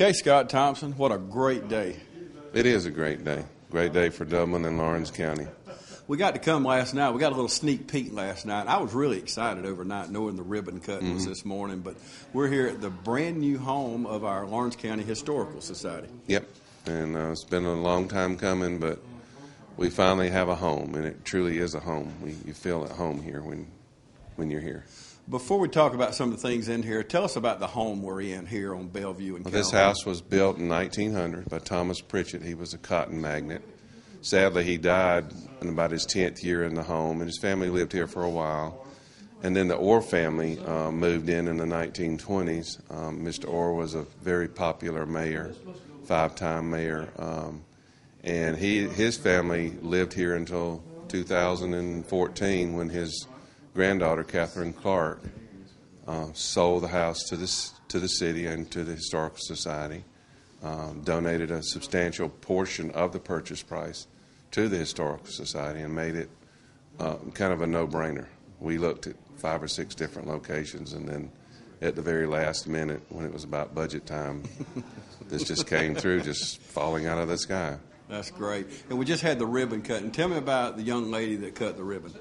Okay, Scott Thompson, what a great day. It is a great day. Great day for Dublin and Lawrence County. We got to come last night. We got a little sneak peek last night. I was really excited overnight knowing the ribbon cutting was this morning, but we're here at the brand new home of our Lawrence County Historical Society. Yep, and it's been a long time coming, but we finally have a home, and it truly is a home. You feel at home here when you're here. Before we talk about some of the things in here, tell us about the home we're in here on Bellevue and This house was built in 1900 by Thomas Pritchett. He was a cotton magnate. Sadly, he died in about his 10th year in the home, and his family lived here for a while. And then the Orr family moved in the 1920s. Mr. Orr was a very popular mayor, 5-time mayor, and his family lived here until 2014 when his granddaughter, Catherine Clark, sold the house to the city and to the Historical Society, donated a substantial portion of the purchase price to the Historical Society and made it kind of a no-brainer. We looked at 5 or 6 different locations, and then at the very last minute, when it was about budget time, this just came through, just falling out of the sky. That's great. And we just had the ribbon cutting. Tell me about the young lady that cut the ribbon.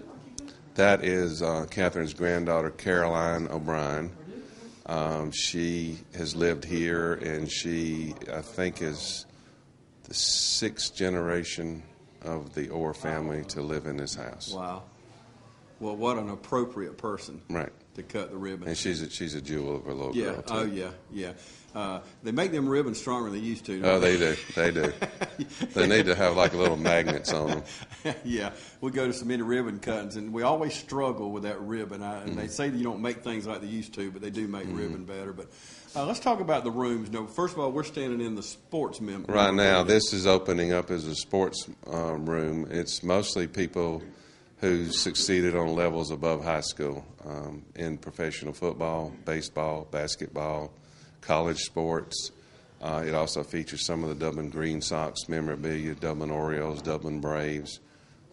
That is Catherine's granddaughter, Caroline O'Brien. She has lived here, and she, I think, is the 6th generation of the Orr family to live in this house. Wow. Well, what an appropriate person right. to cut the ribbon. And she's a jewel of a little girl, too. Oh, yeah. They make them ribbons stronger than they used to. Oh, they do. They need to have like little magnets on them. Yeah. We go to so many ribbon cuttings, and we always struggle with that ribbon. And they say that you don't make things like they used to, but they do make ribbon better. But let's talk about the rooms. No, first of all, we're standing in the sports room. Right now, this is opening up as a sports room. It's mostly people who succeeded on levels above high school in professional football, baseball, basketball, college sports. It also features some of the Dublin Green Sox memorabilia, Dublin Orioles, Dublin Braves,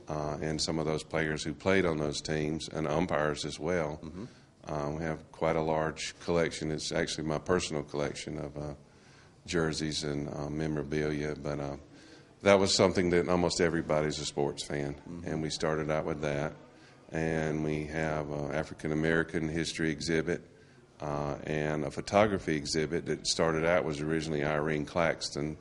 and some of those players who played on those teams, and umpires as well. We have quite a large collection. It's actually my personal collection of jerseys and memorabilia, but that was something that almost everybody's a sports fan, and we started out with that. And we have an African-American history exhibit and a photography exhibit that started out was originally Irene Claxton's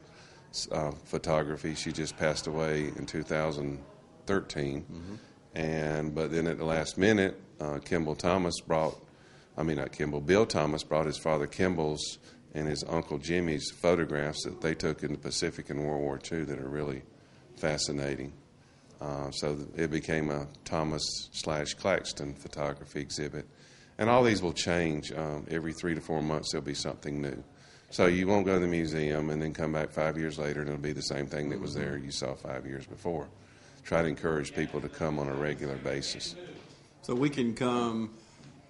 photography. She just passed away in 2013. But then at the last minute, Bill Thomas brought his father Kimball's and his uncle Jimmy's photographs that they took in the Pacific in World War II that are really fascinating. So it became a Thomas/Claxton photography exhibit. And all these will change. Every 3 to 4 months there'll be something new. So you won't go to the museum and then come back 5 years later and it'll be the same thing that was there you saw 5 years before. Try to encourage people to come on a regular basis. So we can come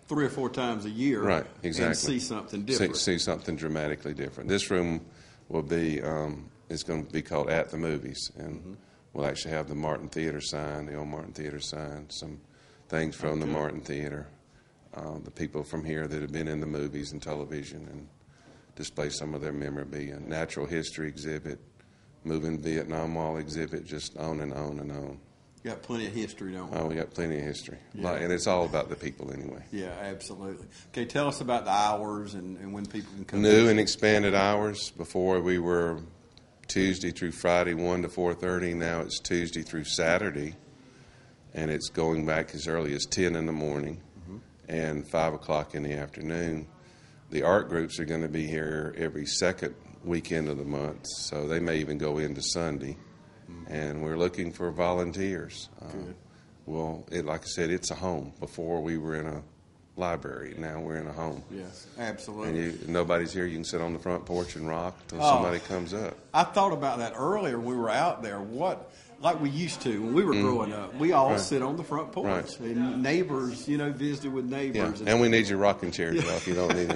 3 or 4 times a year, right? Exactly. And see something different. See something dramatically different. This room will be it's going to be called At the Movies, and we'll actually have the Martin Theater sign, the old Martin Theater sign, some things from the Martin Theater, the people from here that have been in the movies and television, and display some of their memorabilia. Natural history exhibit, moving Vietnam Wall exhibit, just on and on and on. You got plenty of history, don't we? Oh, we got plenty of history. Yeah. And it's all about the people anyway. Yeah, absolutely. Okay, tell us about the hours and when people can come. New and expanded hours. Before we were Tuesday through Friday, 1 to 4:30. Now it's Tuesday through Saturday. And it's going back as early as 10 in the morning and 5 o'clock in the afternoon. The art groups are going to be here every second weekend of the month, so they may even go into Sunday. And we're looking for volunteers. Well, like I said, it's a home. Before we were in a library. Now we're in a home. Yes, absolutely. And nobody's here. You can sit on the front porch and rock until somebody comes up. I thought about that earlier when we were out there. Like we used to when we were growing up, we all sit on the front porch. Right. And neighbors, visited with neighbors. Yeah. And we need your rocking chairs off. You don't need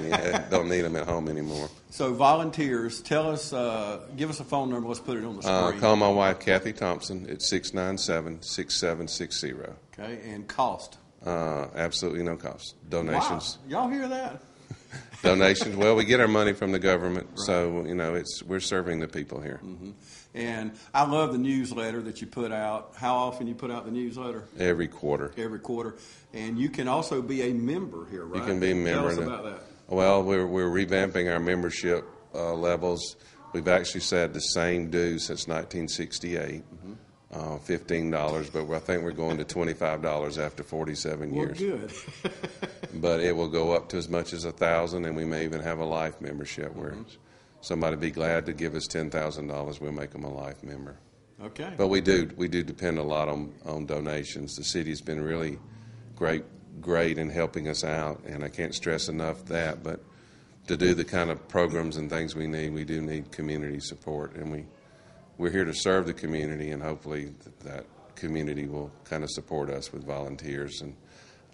them at home anymore. So volunteers, tell us, give us a phone number. Let's put it on the screen. Call my wife, Kathy Thompson, at 697-6760. Okay, and cost? Absolutely no cost. Donations. Wow. Y'all hear that? Donations. Well, we get our money from the government, right. So we're serving the people here. Mm-hmm. And I love the newsletter that you put out. How often you put out the newsletter? Every quarter. Every quarter. And you can also be a member here, right? You can be a member. Tell us about that. Well, we're revamping our membership levels. We've actually said the same due since 1968. Mm-hmm. $15, but I think we're going to $25 after 47 years. Well, good. But it will go up to as much as $1,000, and we may even have a life membership where somebody be glad to give us $10,000. We'll make them a life member. Okay. But we do depend a lot on donations. The city's been really great in helping us out, and I can't stress enough that. But to do the kind of programs and things we do need community support, and we're here to serve the community, and hopefully that community will kind of support us with volunteers. And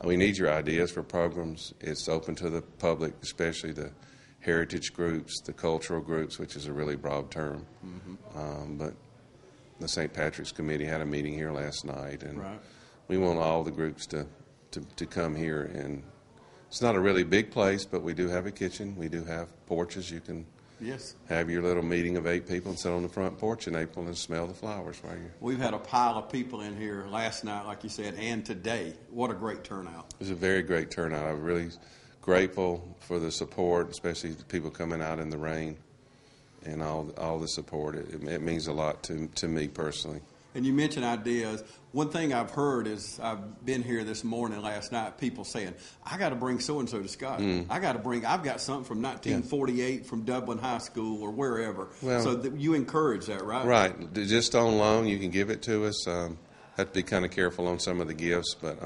we need your ideas for programs. It's open to the public, especially the heritage groups, the cultural groups, which is a really broad term. Mm-hmm. But the St. Patrick's Committee had a meeting here last night, and we want all the groups to come here. And it's not a really big place, but we do have a kitchen. We do have porches. You can have your little meeting of 8 people and sit on the front porch in April and smell the flowers while you're... We've had a pile of people in here last night, like you said, and today. What a great turnout. It was a very great turnout. I'm really grateful for the support, especially the people coming out in the rain and all the support. It means a lot to me personally. And you mentioned ideas. One thing I've heard is I've been here this morning, last night, people saying, I got to bring so-and-so to Scott. I've got something from 1948 from Dublin High School or wherever. Well, so you encourage that, right? Right. Just on loan, you can give it to us. Have to be kind of careful on some of the gifts, but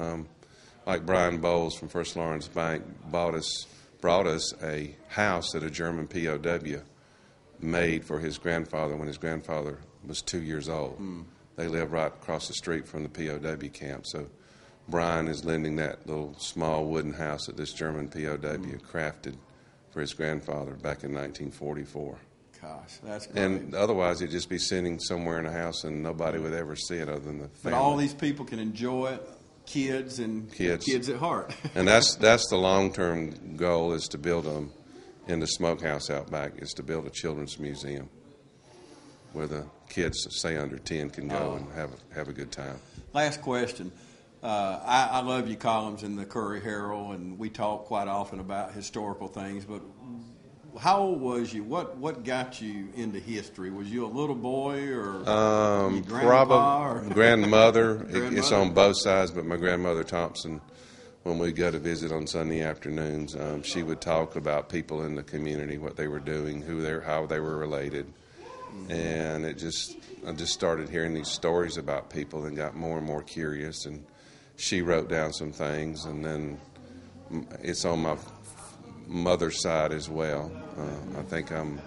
like Brian Bowles from First Lawrence Bank brought us a house that a German POW made for his grandfather when his grandfather was 2 years old. They live right across the street from the POW camp. So Brian is lending that little small wooden house that this German POW crafted for his grandfather back in 1944. Gosh, that's great. And otherwise, it'd just be sitting somewhere in a house and nobody would ever see it other than the family. But all these people can enjoy it, kids at heart. And that's the long-term goal, is to build them in the smokehouse out back, is to build a children's museum where the kids, say under 10, can go and have a good time. Last question. I love your columns in the Curry Herald, and we talk quite often about historical things, but how old was you? What got you into history? Was you a little boy or probably grandmother? It's on both sides, but my grandmother Thompson, when we go to visit on Sunday afternoons, she would talk about people in the community, what they were doing, how they were related. And I just started hearing these stories about people and got more and more curious. And she wrote down some things, and then it's on my mother's side as well. I think I'm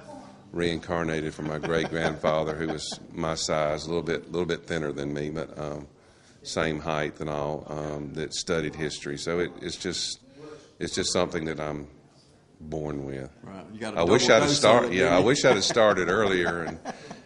reincarnated from my great grandfather, who was my size, a little bit thinner than me, but same height and all. That studied history, so it's just something that I'm born with. Right. I wish I'd have started earlier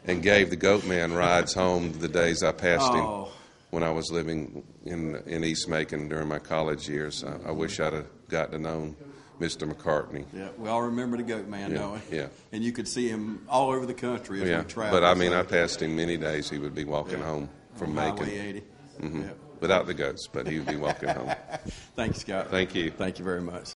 and gave the goat man rides home the days I passed him when I was living in East Macon during my college years. I wish I'd have got to know Mr. McCartney. Yeah, we all remember the goat man, don't we? Yeah. And you could see him all over the country as we traveled. But I passed him many days. He would be walking home from Macon. Highway 80. Mm-hmm. Without the goats, but he would be walking home. Thank you, Scott. Thank you. Thank you very much.